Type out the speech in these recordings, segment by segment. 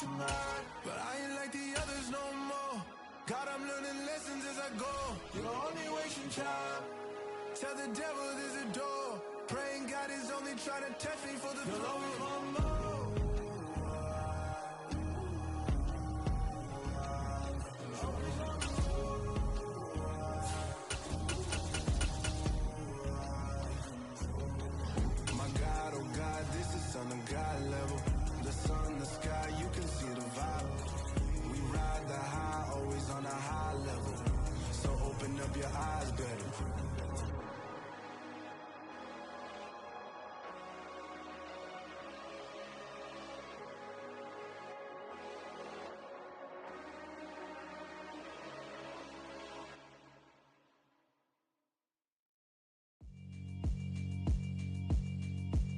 watch them ride, but I ain't like the others no more. God, I'm learning lessons as I go. You're only wasting time. Tell the devil there's a door. Praying God is only trying to test me for the flow of my mode. On the God level, the sun, the sky, you can see the vibe. We ride the high, always on a high level. So open up your eyes better.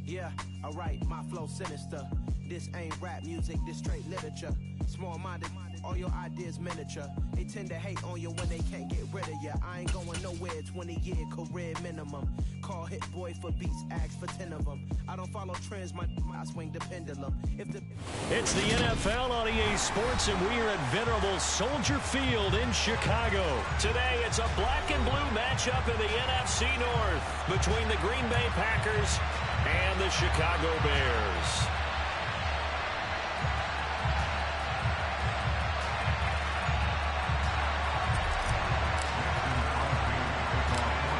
Yeah, alright, my flow sinister. This ain't rap music, this straight literature. Small-minded, all your ideas miniature. They tend to hate on you when they can't get rid of you. I ain't going nowhere, 20-year career minimum. Call Hit Boy for beats, ask for 10 of them. I don't follow trends, I swing the pendulum. It's the NFL on EA Sports, and we are at venerable Soldier Field in Chicago. Today, it's a black and blue matchup in the NFC North between the Green Bay Packers and the Chicago Bears.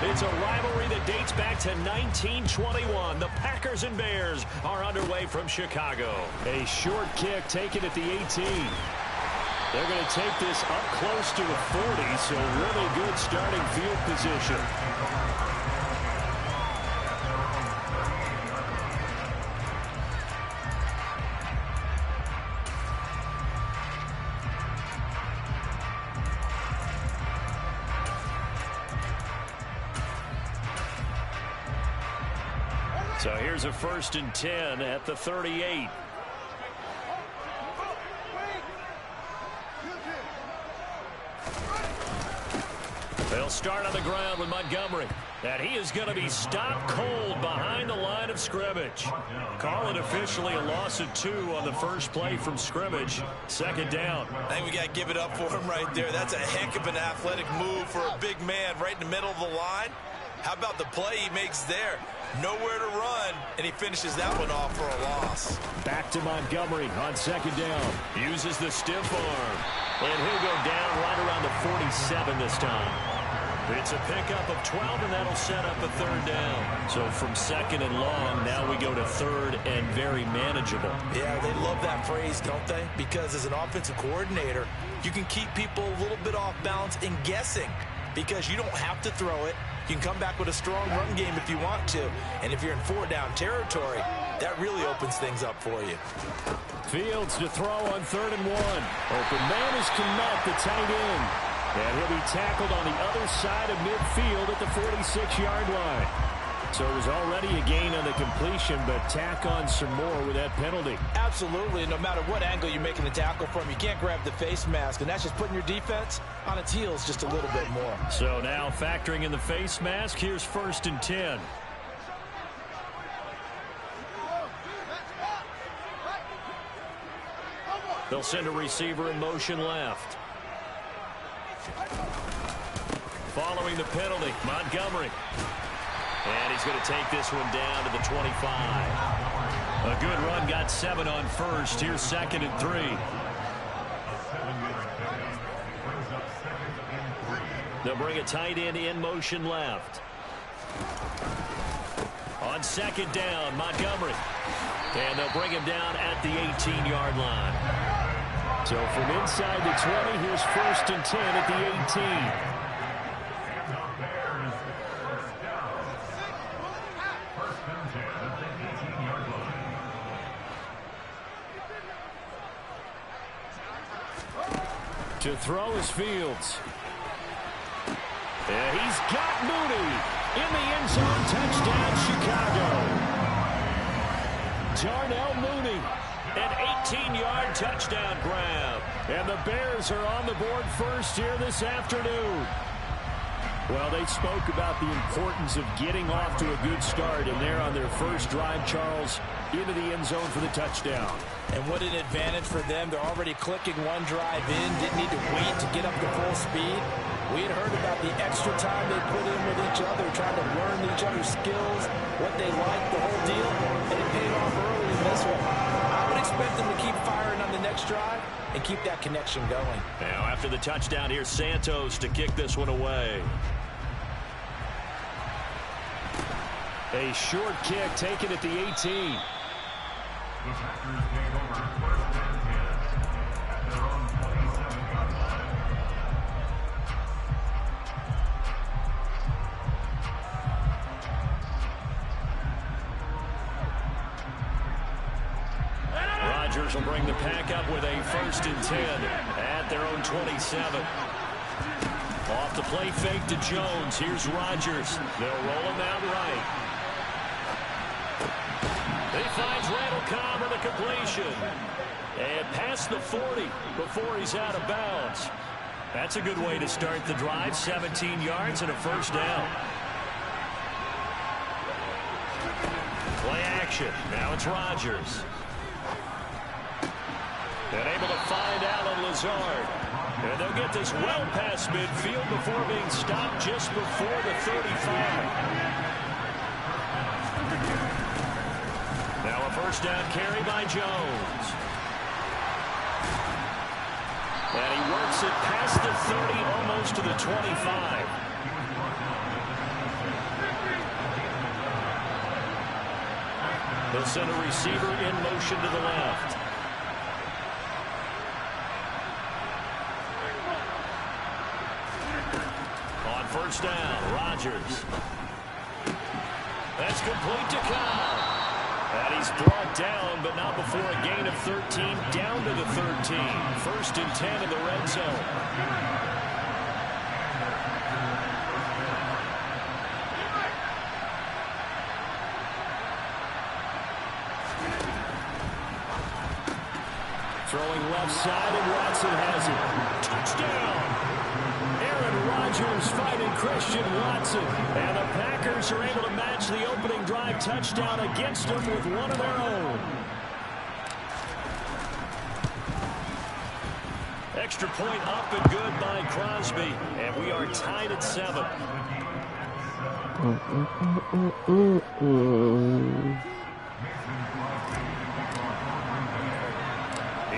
It's a rivalry that dates back to 1921. The Packers and Bears are underway from Chicago. A short kick taken at the 18. They're going to take this up close to the 40, so really good starting field position. So here's a 1st and 10 at the 38. They'll start on the ground with Montgomery. And he is going to be stopped cold behind the line of scrimmage. Call it officially a loss of 2 on the first play from scrimmage. 2nd down. I think we got to give it up for him right there. That's a heck of an athletic move for a big man right in the middle of the line. How about the play he makes there? Nowhere to run, and he finishes that one off for a loss. Back to Montgomery on 2nd down. Uses the stiff arm. And he'll go down right around the 47 this time. It's a pickup of 12, and that'll set up a 3rd down. So from 2nd and long, now we go to 3rd and very manageable. Yeah, they love that phrase, don't they? Because as an offensive coordinator, you can keep people a little bit off balance and guessing because you don't have to throw it. You can come back with a strong run game if you want to. And if you're in 4-down territory, that really opens things up for you. Fields to throw on 3rd and 1. Open man is Kmet, the tight end. And he'll be tackled on the other side of midfield at the 46-yard line. So it was already a gain on the completion, but tack on some more with that penalty. Absolutely. No matter what angle you're making the tackle from, you can't grab the face mask, and that's just putting your defense on its heels just a little bit more. So now factoring in the face mask, here's 1st and 10. They'll send a receiver in motion left. Following the penalty, Montgomery. And he's going to take this one down to the 25. A good run, got 7 on 1st. Here's 2nd and 3. They'll bring a tight end in motion left. On 2nd down, Montgomery. And they'll bring him down at the 18-yard line. So from inside the 20, here's 1st and 10 at the 18. To throw is Fields. And he's got Mooney in the end zone. Touchdown, Chicago. Darnell Mooney, an 18-yard touchdown grab. And the Bears are on the board first here this afternoon. Well, they spoke about the importance of getting off to a good start, and they're on their first drive, Charles, into the end zone for the touchdown. And what an advantage for them. They're already clicking one drive in. Didn't need to wait to get up to full speed. We had heard about the extra time they put in with each other, trying to learn each other's skills, what they like, the whole deal. And it paid off early in this one. I would expect them to keep firing on the next drive and keep that connection going. Now after the touchdown, here's Santos to kick this one away. A short kick taken at the 18. Rodgers will bring the pack up with a 1st and 10 at their own 27. Off the play fake to Jones. Here's Rodgers. They'll roll him out right. He finds Randall Cobb with a completion. And past the 40 before he's out of bounds. That's a good way to start the drive. 17 yards and a 1st down. Play action. Now it's Rodgers. And able to find Alan Lazard. And they'll get this well past midfield before being stopped just before the 35. Now a 1st down carry by Jones. And he works it past the 30, almost to the 25. He'll send a receiver in motion to the left. On 1st down, Rodgers. That's complete to Cobb. And he's brought down, but not before a gain of 13, down to the 13. 1st and 10 in the red zone. Throwing left side, and Watson has it. Touchdown! Aaron Rodgers fighting Christian Watson. And the Packers are able to match the opening drive touchdown against them with one of their own. Extra point up and good by Crosby. And we are tied at 7.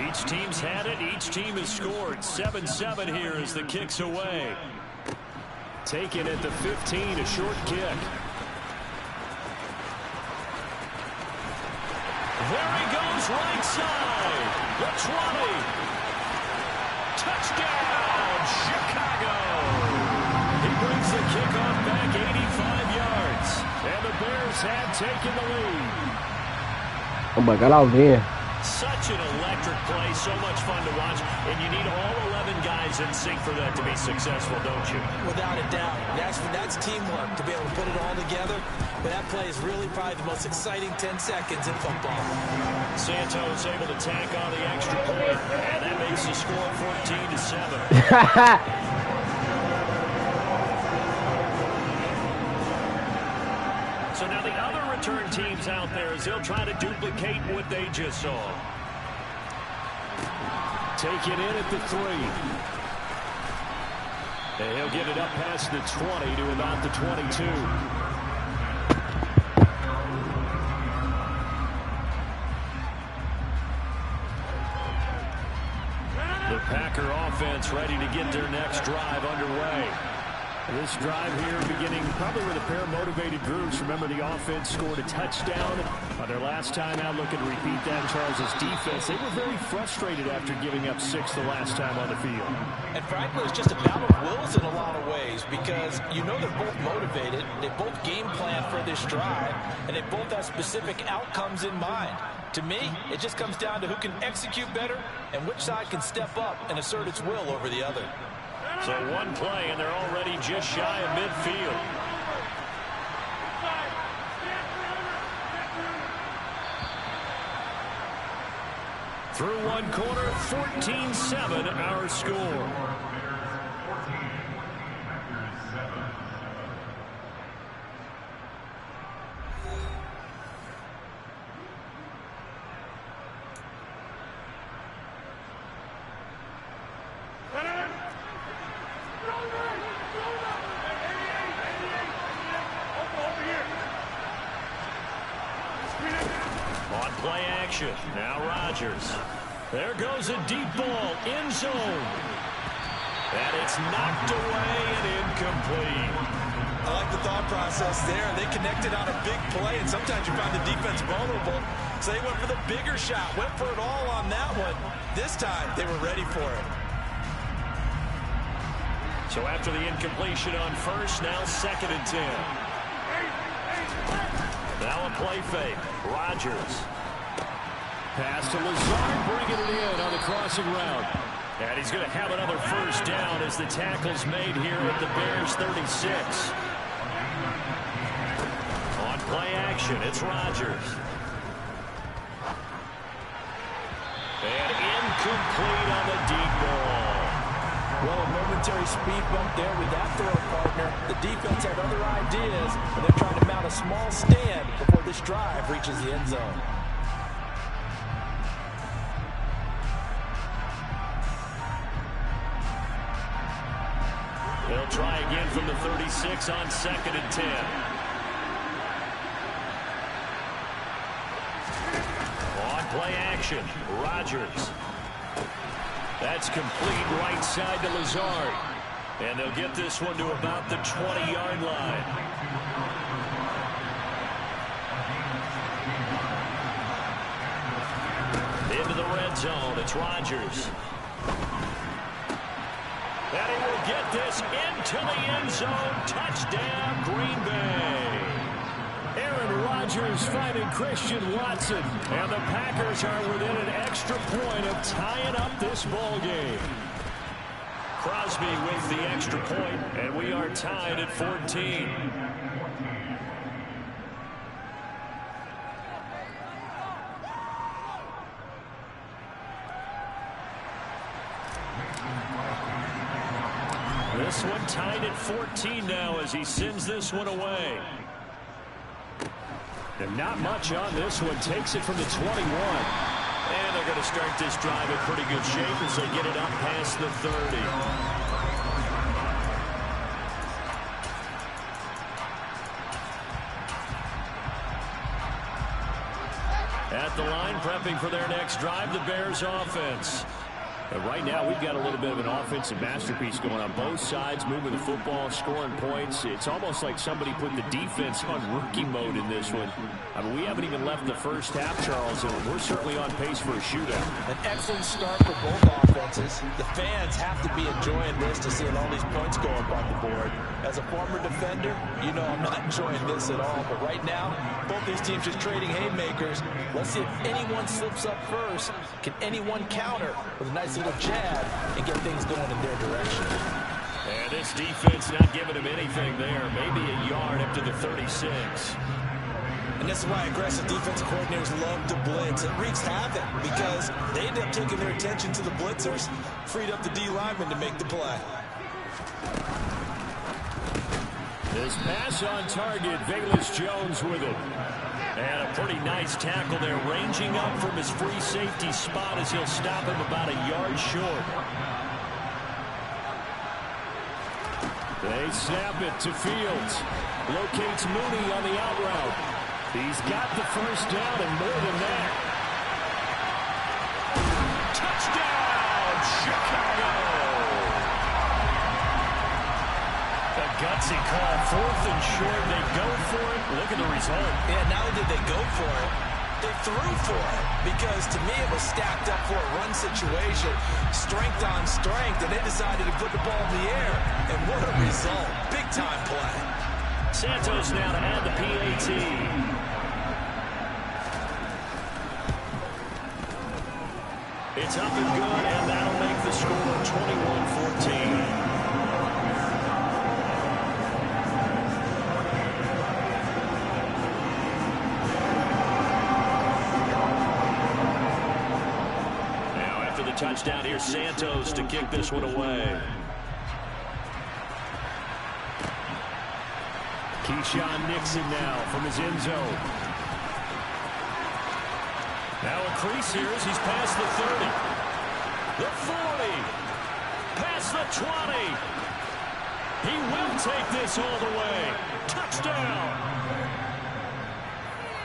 Each team's had it. Each team has scored. 7-7 here as the kick's away. Taken at the 15, a short kick. There he goes, right side. The 20. Touchdown, Chicago. He brings the kickoff back 85 yards. And the Bears have taken the lead. Oh my God, I'll be. Such an electric play, so much fun to watch, and you need all 11 guys in sync for that to be successful, don't you? Without a doubt. That's teamwork to be able to put it all together. But that play is really probably the most exciting 10 seconds in football. Santos able to tack on the extra point, and that makes the score 14-7. So now the other return teams out there as they'll try to duplicate what they just saw. Take it in at the 3. And he'll get it up past the 20 to about the 22. The Packer offense ready to get their next drive underway. This drive here beginning probably with a pair of motivated groups. Remember, the offense scored a touchdown on their last time out. Looking to repeat that. Charles' defense, they were very frustrated after giving up 6 the last time on the field. And frankly, it's just a battle of wills in a lot of ways because you know they're both motivated. They both game plan for this drive, and they both have specific outcomes in mind. To me, it just comes down to who can execute better and which side can step up and assert its will over the other. So one play, and they're already just shy of midfield. Through one quarter, 14-7 our score. action. Now Rodgers. There goes a deep ball, end zone. And it's knocked away and incomplete. I like the thought process there. They connected on a big play, and sometimes you find the defense vulnerable. So they went for the bigger shot, went for it all on that one. This time, they were ready for it. So after the incompletion on first, now 2nd and 10. Now a play fake. Rodgers. Pass to Lazard, bringing it in on the crossing route. And he's going to have another first down as the tackle's made here at the Bears 36. On play action, it's Rodgers. And incomplete on the deep ball. Well, a momentary speed bump there with that throw partner. The defense had other ideas, and they're trying to mount a small stand before this drive reaches the end zone. They'll try again from the 36 on 2nd and 10. On play action, Rodgers. That's complete right side to Lazard. And they'll get this one to about the 20-yard line. Into the red zone, it's Rodgers. And he will get this into the end zone. Touchdown, Green Bay. Aaron Rodgers finding Christian Watson. And the Packers are within an extra point of tying up this ball game. Crosby with the extra point, and we are tied at 14. This one tied at 14 now as he sends this one away. And not much on this one. Takes it from the 21. And they're going to start this drive in pretty good shape as they get it up past the 30. At the line, prepping for their next drive, the Bears offense. And right now, we've got a little bit of an offensive masterpiece going on both sides, moving the football, scoring points. It's almost like somebody put the defense on rookie mode in this one. I mean, we haven't even left the first half, Charles, and we're certainly on pace for a shootout. An excellent start for both offenses. The fans have to be enjoying this to see all these points go up on the board. As a former defender, you know I'm not enjoying this at all. But right now, both these teams just trading haymakers. Let's see if anyone slips up first. Can anyone counter with a nice little jab and get things going in their direction? And this defense not giving him anything there. Maybe a yard up to the 36. And this is why aggressive defensive coordinators love to blitz. It wreaks havoc because they end up taking their attention to the blitzers, freed up the D lineman to make the play. This pass on target, Velus Jones with it. And a pretty nice tackle there, ranging up from his free safety spot as he'll stop him about a yard short. They snap it to Fields. Locates Mooney on the out route. He's got the first down and more than that. Touchdown, Chicago! A gutsy call, 4th and short. They go for it. Look at the result. Yeah, not only did they go for it, they threw for it. Because to me, it was stacked up for a run situation. Strength on strength, and they decided to put the ball in the air. And what a result. Big-time play. Santos now to add the PAT. It's up and good, and that'll make the score 21-14. Touchdown here, Santos to kick this one away. Keyshawn Nixon now from his end zone. Now a crease here as he's past the 30. The 40. Past the 20. He will take this all the way. Touchdown.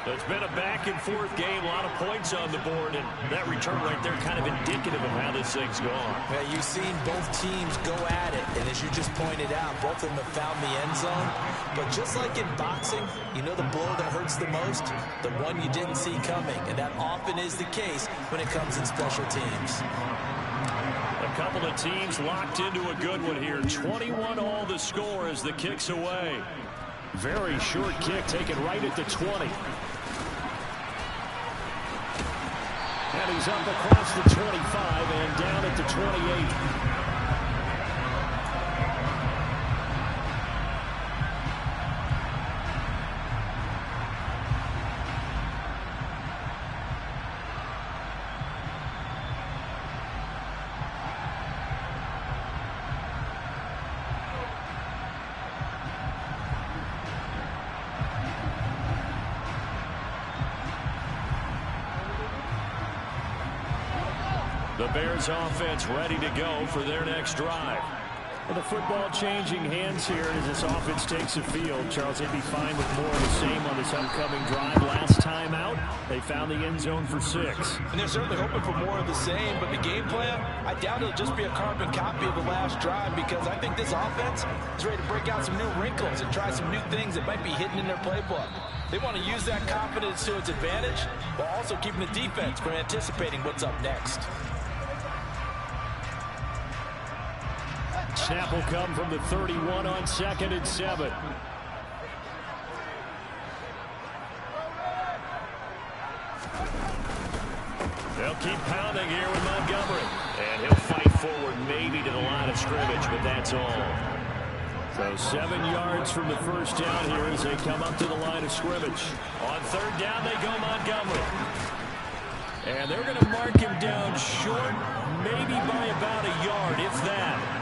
It's been a back-and-forth game, a lot of points on the board, and that return right there kind of indicative of how this thing's gone. Yeah, you've seen both teams go at it, and as you just pointed out, both of them have found the end zone. But just like in boxing, you know the blow that hurts the most? The one you didn't see coming, and that often is the case when it comes in special teams. A couple of teams locked into a good one here. 21-all the score as the kick's away. Very short kick taken right at the 20. And he's up across the 25 and down at the 28. The Bears offense ready to go for their next drive. Well, the football changing hands here as this offense takes the field. Charles, they'd be fine with more of the same on this upcoming drive. Last time out, they found the end zone for 6. And they're certainly hoping for more of the same, but the game plan, I doubt it'll just be a carbon copy of the last drive, because I think this offense is ready to break out some new wrinkles and try some new things that might be hidden in their playbook. They want to use that confidence to its advantage while also keeping the defense from anticipating what's up next. Snap will come from the 31 on 2nd and 7. They'll keep pounding here with Montgomery. And he'll fight forward maybe to the line of scrimmage, but that's all. So 7 yards from the first down here as they come up to the line of scrimmage. On 3rd down, they go Montgomery. And they're going to mark him down short, maybe by about a yard, if that.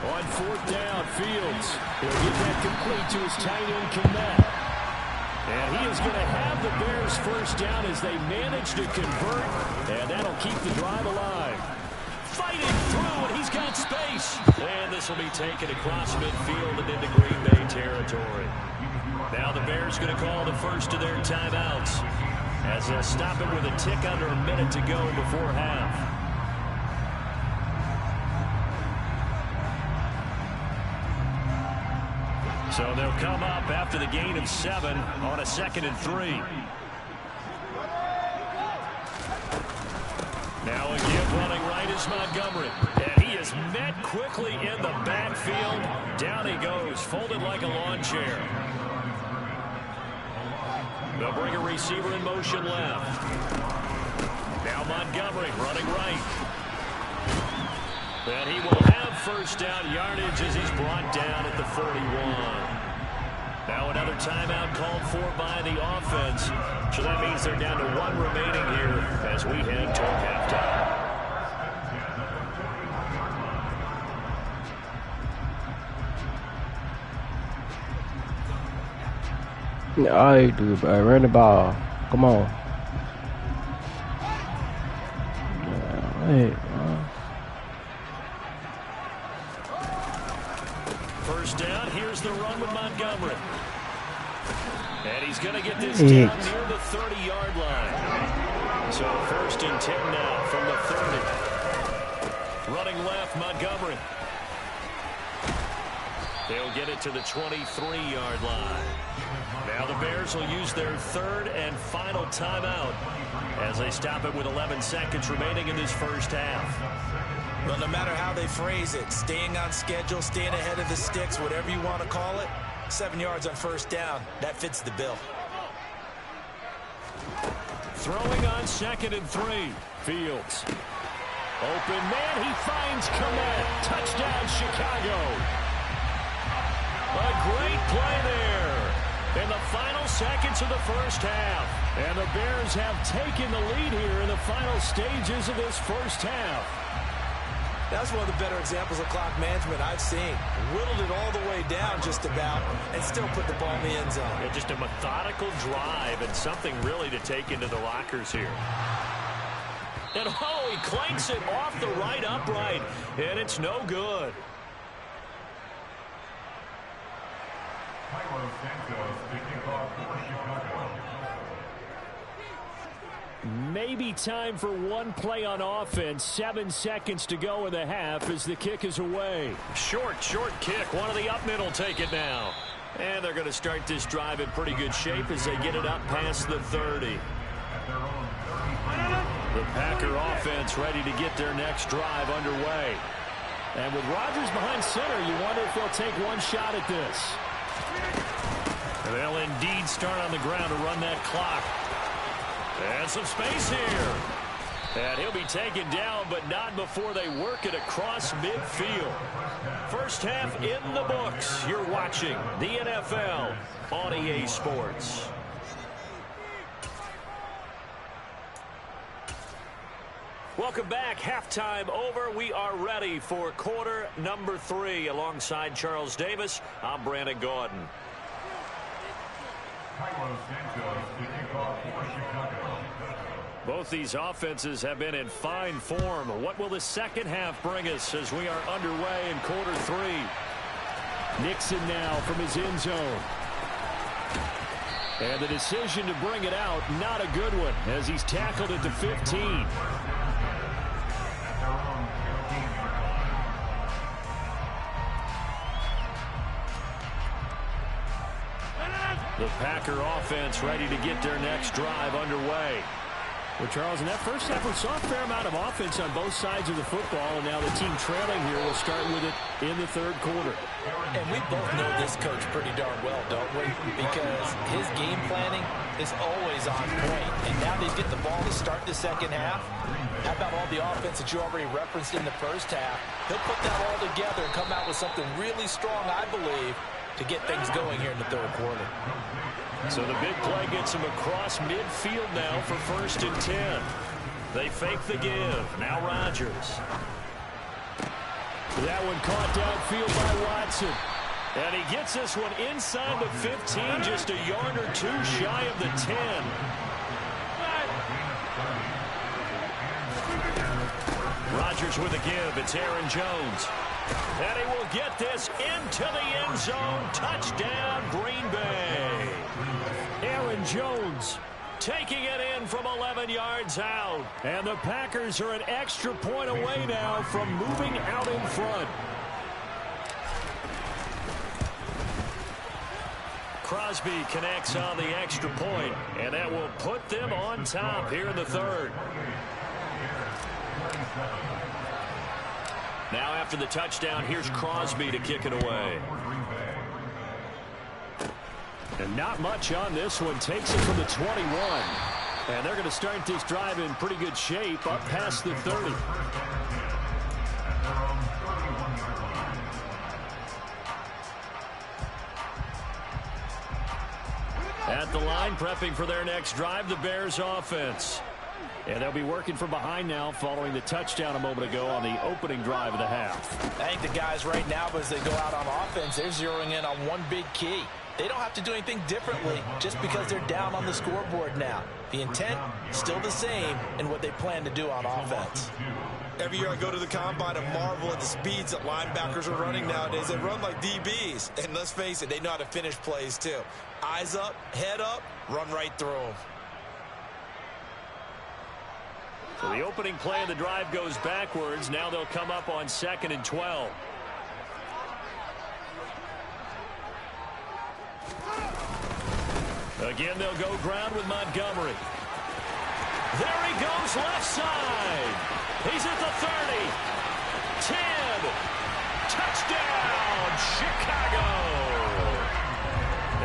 On 4th down, Fields. He'll get that complete to his tight end, Kmet. And he is going to have the Bears first down as they manage to convert. And that'll keep the drive alive. Fighting through, and he's got space. And this will be taken across midfield and into Green Bay territory. Now the Bears going to call the first of their timeouts as they'll stop it with a tick under a minute to go before half. So they'll come up after the gain of 7 on a 2nd and 3. Now again running right is Montgomery. And he is met quickly in the backfield. Down he goes, folded like a lawn chair. They'll bring a receiver in motion left. Now Montgomery running right. And he will have first down yardage as he's brought down at the 41. Now another timeout called for by the offense. So that means they're down to 1 remaining here as we head toward halftime. All right, dude, bro. Run the ball. Come on. Hey, First down, here's the run with Montgomery. And he's going to get this down near the 30-yard line. So 1st and 10 now from the 30. Running left, Montgomery. They'll get it to the 23-yard line. Now the Bears will use their 3rd and final timeout as they stop it with 11 seconds remaining in this first half. Well, no matter how they phrase it, staying on schedule, staying ahead of the sticks, whatever you want to call it, 7 yards on 1st down, that fits the bill. Throwing on 2nd and 3. Fields. Open man, he finds Kmet. Touchdown, Chicago. A great play there in the final seconds of the first half. And the Bears have taken the lead here in the final stages of this first half. That's one of the better examples of clock management I've seen. Whittled it all the way down just about and still put the ball in the end zone. Yeah, just a methodical drive and something really to take into the lockers here. And oh, he clanks it off the right upright, and it's no good. Maybe time for one play on offense. 7 seconds to go in the half as the kick is away. Short kick. One of the up men will take it now. And they're going to start this drive in pretty good shape as they get it up past the 30. The Packer offense ready to get their next drive underway. And with Rodgers behind center, you wonder if they'll take one shot at this. They'll indeed start on the ground to run that clock. And some space here. And he'll be taken down, but not before they work it across midfield. First half in the books. You're watching the NFL on EA Sports. Welcome back. Halftime over. We are ready for quarter number 3. Alongside Charles Davis, I'm Brandon Gaudin. Both these offenses have been in fine form. What will the second half bring us as we are underway in quarter 3? Nixon now from his end zone. And the decision to bring it out, not a good one, as he's tackled at the 15. The Packer offense ready to get their next drive underway. Well, Charles, in that first half, we saw a fair amount of offense on both sides of the football, and now the team trailing here will start with it in the third quarter. And we both know this coach pretty darn well, don't we? Because his game planning is always on point. And now they get the ball to start the second half. How about all the offense that you already referenced in the first half? He'll put that all together and come out with something really strong, I believe, to get things going here in the third quarter. So the big play gets him across midfield now for 1st and 10. They fake the give. Now Rodgers. That one caught downfield by Watson. And he gets this one inside the 15, just a yard or two shy of the 10. Rodgers with a give. It's Aaron Jones. And he will get this into the end zone. Touchdown, Green Bay. Aaron Jones taking it in from 11 yards out. And the Packers are an extra point away now from moving out in front. Crosby connects on the extra point, and that will put them on top here in the third. Now after the touchdown, here's Crosby to kick it away. And not much on this one. Takes it from the 21. And they're going to start this drive in pretty good shape up past the 30. At the line, prepping for their next drive, the Bears offense. And they'll be working from behind now following the touchdown a moment ago on the opening drive of the half. I think the guys right now, as they go out on offense, they're zeroing in on one big key. They don't have to do anything differently just because they're down on the scoreboard now. The intent, still the same in what they plan to do on offense. Every year I go to the combine and marvel at the speeds that linebackers are running nowadays. They run like DBs. And let's face it, they know how to finish plays too. Eyes up, head up, run right through them. So the opening play of the drive goes backwards. Now they'll come up on 2nd and 12. Again, they'll go ground with Montgomery. There he goes left side. He's at the 30. 10. Touchdown, Chicago.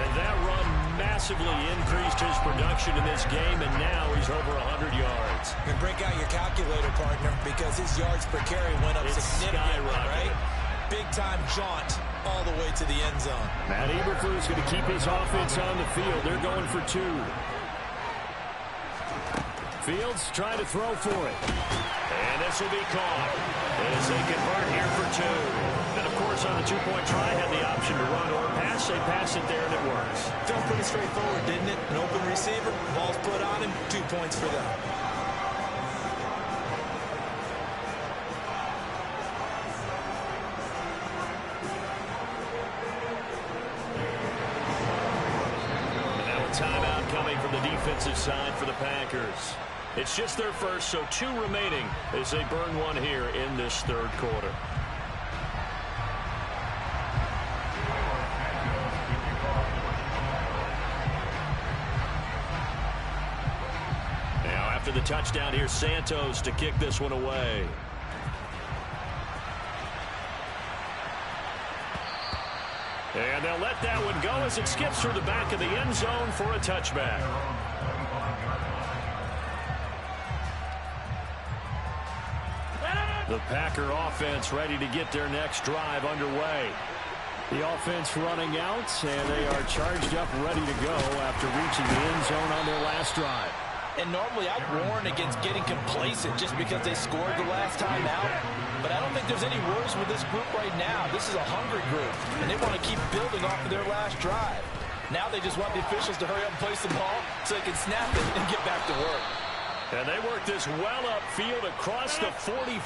And that run massively increased his production in this game, and now he's over 100 yards. And break out your calculator, partner, because his yards per carry went up significantly, right? Big-time jaunt all the way to the end zone. Matt Eberflus going to keep his offense on the field. They're going for 2. Fields trying to throw for it. And this will be caught as they convert here for 2. And, of course, on the two-point try, had the option to run or pass. They pass it there, and it works. Felt pretty straightforward, didn't it? An open receiver, ball's put on him, 2 points for them. timeout coming from the defensive side for the Packers. It's just their first, so 2 remaining as they burn one here in this third quarter. Now after the touchdown, here's Santos to kick this one away. And they'll let that one go as it skips through the back of the end zone for a touchback. The Packer offense ready to get their next drive underway. The offense running out, and they are charged up, ready to go after reaching the end zone on their last drive. And normally I'd warn against getting complacent just because they scored the last time out. But I don't think there's any worries with this group right now. This is a hungry group, and they want to keep building off of their last drive. Now they just want the officials to hurry up and place the ball so they can snap it and get back to work. And they work this well upfield across the 45.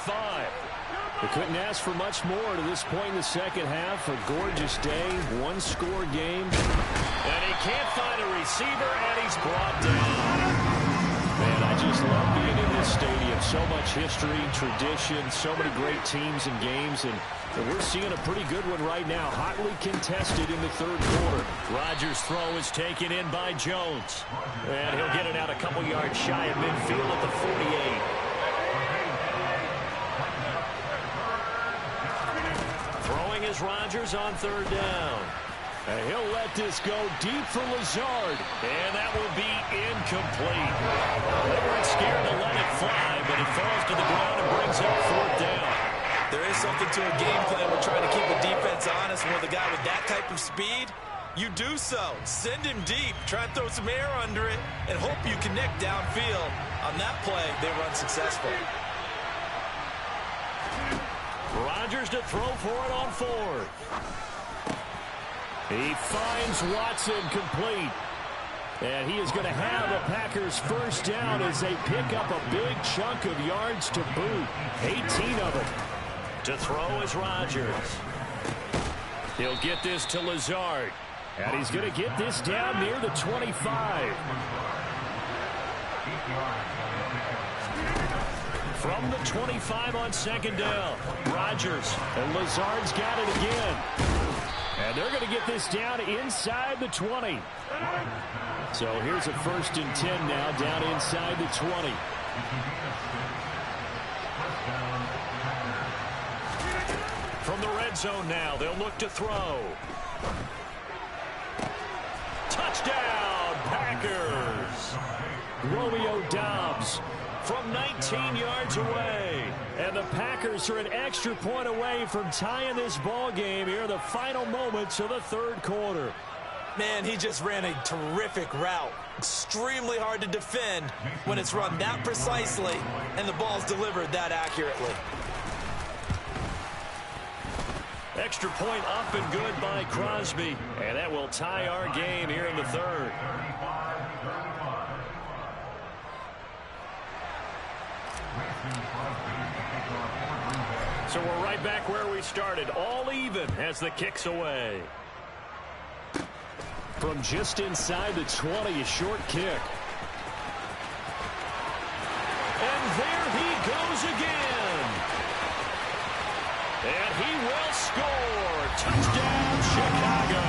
They couldn't ask for much more to this point in the second half. A gorgeous day, one-score game. And he can't find a receiver, and he's brought down. Man, I just love being in this stadium. So much history, tradition, so many great teams and games, and we're seeing a pretty good one right now. Hotly contested in the third quarter. Rodgers' throw is taken in by Jones. And he'll get it out a couple yards shy of midfield at the 48. Throwing is Rodgers on third down. And he'll let this go deep for Lazard. And that will be incomplete. They weren't scared to let it fly, but it falls to the ground and brings up fourth down. There is something to a game plan with trying to keep a defense honest. With a guy with that type of speed, you do so. Send him deep. Try and throw some air under it and hope you connect downfield. On that play, they run successful. Rodgers to throw for it on fourth. He finds Watson complete. And he is going to have a Packers first down as they pick up a big chunk of yards to boot. 18 of them. To throw is Rodgers. He'll get this to Lazard. And he's going to get this down near the 25. From the 25 on second down. Rodgers. And Lazard's got it again. And they're going to get this down inside the 20. So here's a 1st and 10 now down inside the 20. From the red zone now, they'll look to throw. Touchdown, Packers! Romeo Doubs from 19 yards away. And the Packers are an extra point away from tying this ball game here in the final moments of the third quarter. Man, he just ran a terrific route. Extremely hard to defend when it's run that precisely and the ball's delivered that accurately. Extra point up and good by Crosby. And that will tie our game here in the third. So we're right back where we started. All even as the kick's away. From just inside the 20, a short kick. And there he goes again. And he will score. Touchdown, Chicago.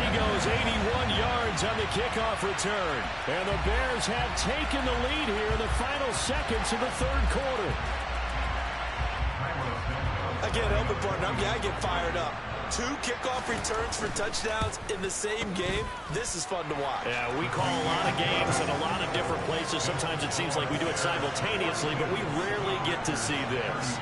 He goes 81 yards on the kickoff return. And the Bears have taken the lead here in the final seconds of the third quarter. Again, helping partner, I get fired up. 2 kickoff returns for touchdowns in the same game. This is fun to watch. Yeah, we call a lot of games in a lot of different places. Sometimes it seems like we do it simultaneously, but we rarely get to see this.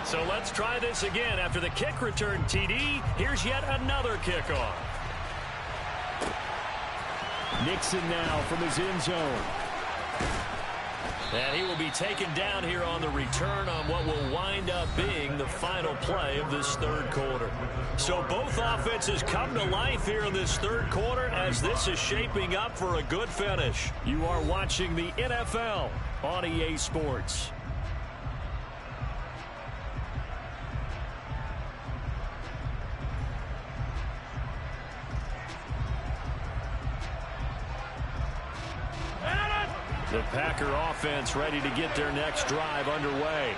So let's try this again. After the kick return, TD, here's yet another kickoff. Nixon now from his end zone. And he will be taken down here on the return on what will wind up being the final play of this third quarter. So both offenses come to life here in this third quarter as this is shaping up for a good finish. You are watching the NFL on EA Sports. The Packer offense ready to get their next drive underway.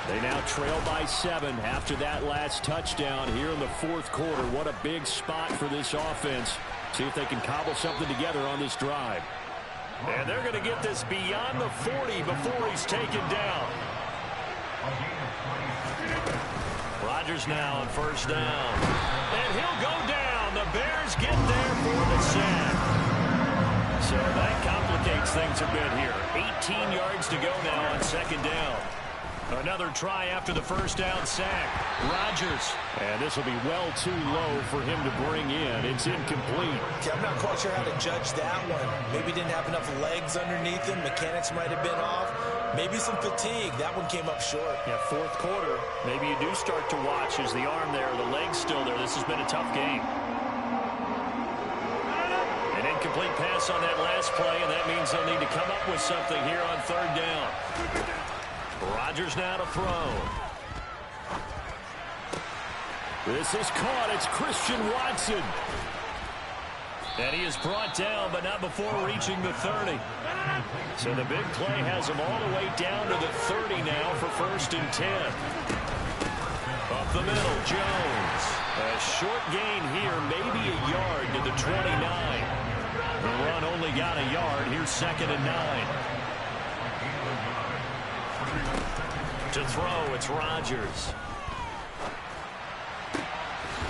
They now trail by 7 after that last touchdown here in the fourth quarter. What a big spot for this offense. See if they can cobble something together on this drive. And they're going to get this beyond the 40 before he's taken down. Rodgers now on first down. And he'll go down. The Bears get there for the sack. So that complicates things a bit here. 18 yards to go now on second down. Another try after the first down sack. Rodgers. And this will be well too low for him to bring in. It's incomplete. Okay, I'm not quite sure how to judge that one. Maybe didn't have enough legs underneath him. Mechanics might have been off. Maybe some fatigue. That one came up short. Yeah, fourth quarter. Maybe you do start to watch. Is the arm there, the leg's still there? This has been a tough game. An incomplete pass on that last play, and that means they'll need to come up with something here on third down. Rodgers now to throw. This is caught. It's Christian Watson. And he is brought down, but not before reaching the 30. So the big play has him all the way down to the 30 now for first and 10. Up the middle, Jones. A short gain here, maybe a yard to the 29. The run only got a yard. Here's second and 9. To throw, it's Rodgers.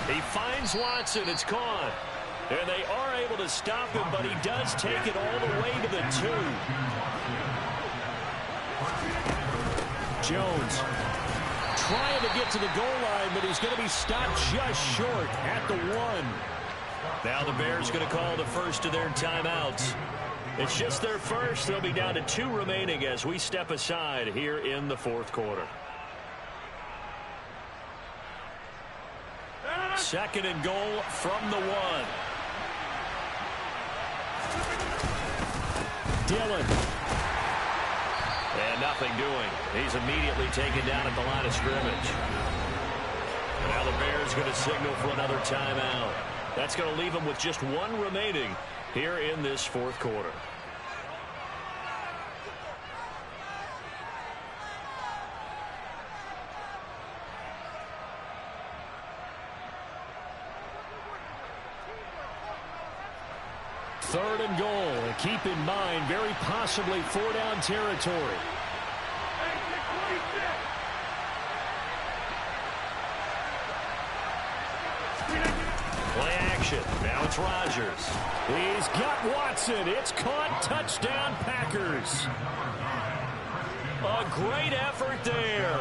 He finds Watson. It's caught. And they are able to stop him, but he does take it all the way to the 2. Jones trying to get to the goal line, but he's going to be stopped just short at the 1. Now the Bears going to call the first of their timeouts. It's just their first. They'll be down to 2 remaining as we step aside here in the fourth quarter. Second and goal from the 1. Dillon. And nothing doing. He's immediately taken down at the line of scrimmage. Now the Bears going to signal for another timeout. That's going to leave them with just 1 remaining here in this fourth quarter. Third and goal. And keep in mind, very possibly 4-down territory. Play action. Now it's Rodgers. He's got Watson. It's caught. Touchdown, Packers. A great effort there.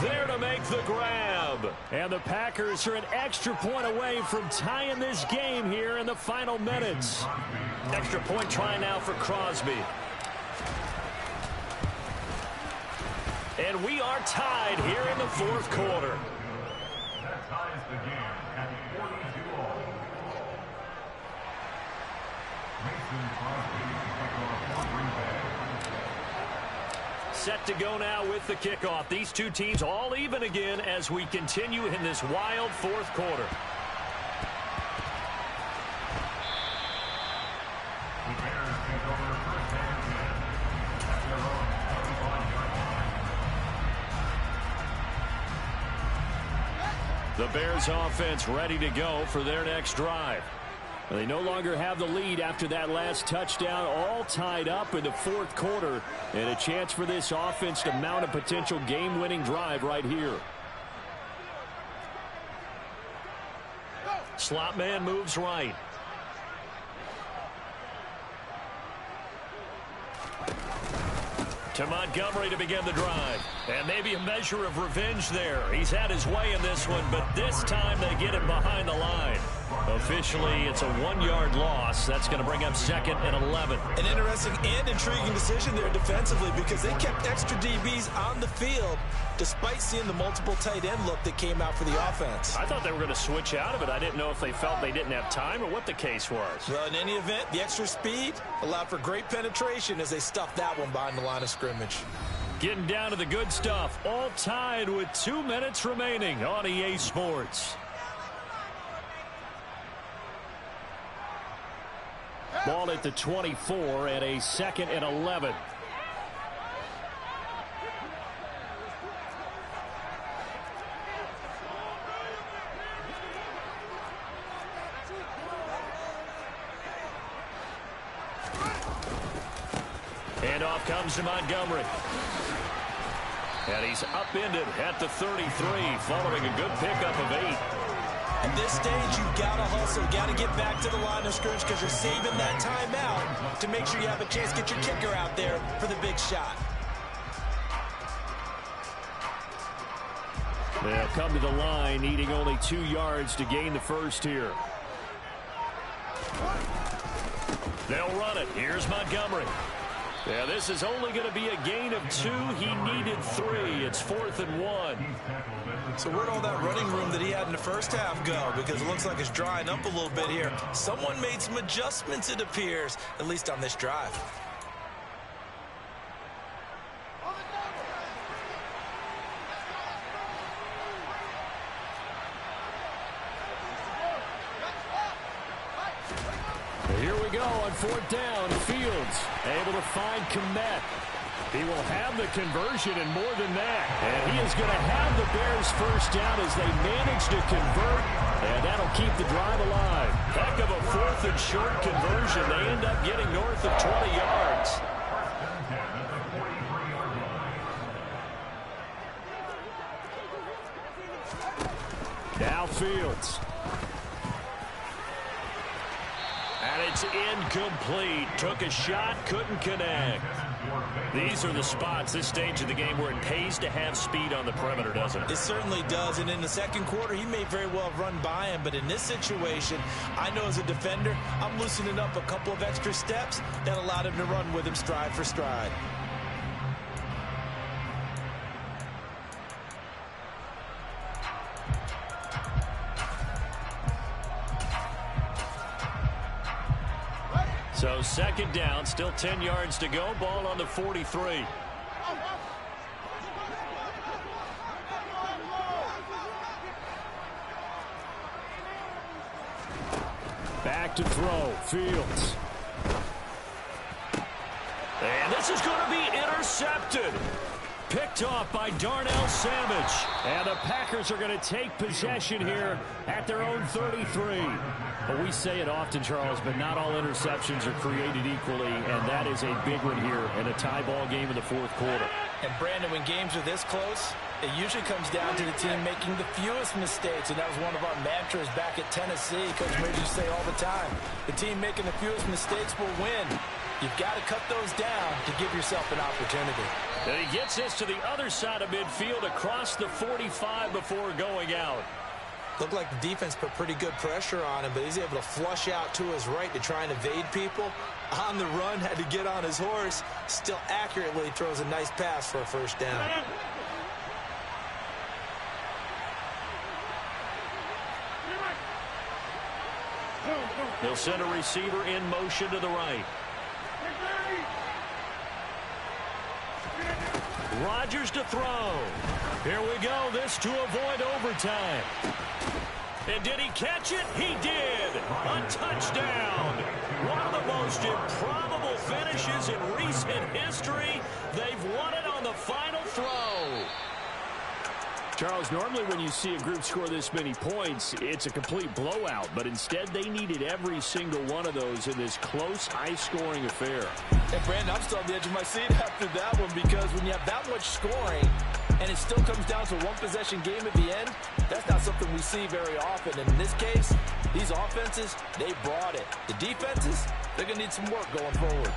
There to make the grab. And the Packers are an extra point away from tying this game here in the final minutes. Extra point try now for Crosby. And we are tied here in the fourth quarter. That ties the game at 42-all. Mason Crosby to kick off for Green Bay. Set to go now with the kickoff. These two teams all even again as we continue in this wild fourth quarter. The Bears take over first and 10 at their own 35-yard line. The Bears offense ready to go for their next drive. They no longer have the lead after that last touchdown, all tied up in the fourth quarter, and a chance for this offense to mount a potential game-winning drive right here. Slot man moves right. To Montgomery to begin the drive. And maybe a measure of revenge there. He's had his way in this one, but this time they get him behind the line. Officially, it's a 1-yard loss. That's going to bring up second and 11. An interesting and intriguing decision there defensively because they kept extra DBs on the field despite seeing the multiple tight end look that came out for the offense. I thought they were going to switch out of it. I didn't know if they felt they didn't have time or what the case was. Well, in any event, the extra speed allowed for great penetration as they stuffed that one behind the line of scrimmage. Getting down to the good stuff. All tied with 2 minutes remaining on EA Sports. Ball at the 24 and a 2nd and 11. And off comes to Montgomery. And he's upended at the 33 following a good pickup of 8. At this stage, you've got to hustle, got to get back to the line of scrimmage because you're saving that timeout to make sure you have a chance to get your kicker out there for the big shot. They'll come to the line, needing only 2 yards to gain the first here. They'll run it. Here's Montgomery. Yeah, this is only going to be a gain of 2. He needed 3. It's 4th and 1. So where'd all that running room that he had in the first half go? Because it looks like it's drying up a little bit here. Someone made some adjustments, it appears, at least on this drive. Here we go on 4th down. Fields able to find Kmet. He will have the conversion and more than that. And he is going to have the Bears first down as they manage to convert. And that'll keep the drive alive. Heck of a 4th and short conversion. They end up getting north of 20 yards. Now Fields. And it's incomplete. Took a shot, couldn't connect. These are the spots, this stage of the game, where it pays to have speed on the perimeter, doesn't it? It certainly does, and in the second quarter, he may very well have run by him, but in this situation, I know as a defender, I'm loosening up a couple of extra steps that allowed him to run with him stride for stride. So 2nd down, still 10 yards to go. Ball on the 43. Back to throw. Fields. And this is going to be intercepted. Picked off by Darnell Savage. And the Packers are going to take possession here at their own 33. But we say it often, Charles, but not all interceptions are created equally, and that is a big one here in a tie ball game in the 4th quarter. And, Brandon, when games are this close, it usually comes down to the team making the fewest mistakes, and that was one of our mantras back at Tennessee. Coach Major used to say all the time, the team making the fewest mistakes will win. You've got to cut those down to give yourself an opportunity. And he gets this to the other side of midfield across the 45 before going out. Looked like the defense put pretty good pressure on him, but he's able to flush out to his right to try and evade people. On the run, had to get on his horse. Still accurately throws a nice pass for a first down. They'll send a receiver in motion to the right. Rodgers to throw. Here we go. This to avoid overtime. And did he catch it? He did. A touchdown. One of the most improbable finishes in recent history. They've won it on the final throw. Charles, normally when you see a group score this many points, it's a complete blowout. But instead, they needed every single one of those in this close, high-scoring affair. And, Brandon, I'm still on the edge of my seat after that one because when you have that much scoring and it still comes down to a one-possession game at the end, that's not something we see very often. And in this case, these offenses, they brought it. The defenses, they're going to need some work going forward.